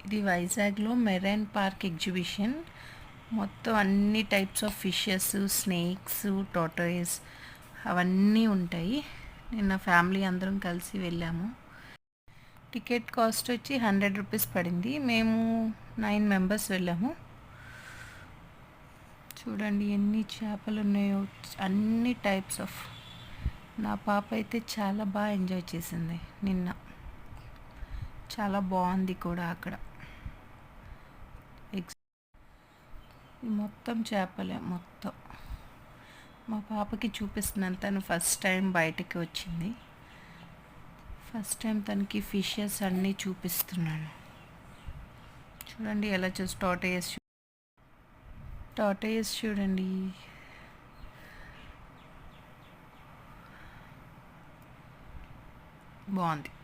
ఇది వైజాగ్లో marine park exhibition. మొత్తం అన్ని types of fishes, snakes, tortoise అవన్నీ ఉంటాయి. నిన్న ఫ్యామిలీ అందరం కలిసి వెళ్ళాము. టికెట్ కాస్ట్ వచ్చి 100 రూపీస్ పడింది. మేము 9 మెంబర్స్ వెళ్ళాము. చూడండి ఎన్ని చేపలు ఉన్నాయో, అన్ని టైప్స్ ఆఫ్. నా పాప అయితే చాలా బాగా ఎంజాయ్ చేసింది నిన్న. చాలా బాగుంది కూడా అక్కడ. మొత్తం చేపలే మొత్తం. మా పాపకి చూపిస్తున్నాను, తను ఫస్ట్ టైం బయటికి వచ్చింది. ఫస్ట్ టైం తనకి ఫిషెస్ అన్నీ చూపిస్తున్నాను. చూడండి ఎలా టార్టాయిస్ చూడండి. బాగుంది.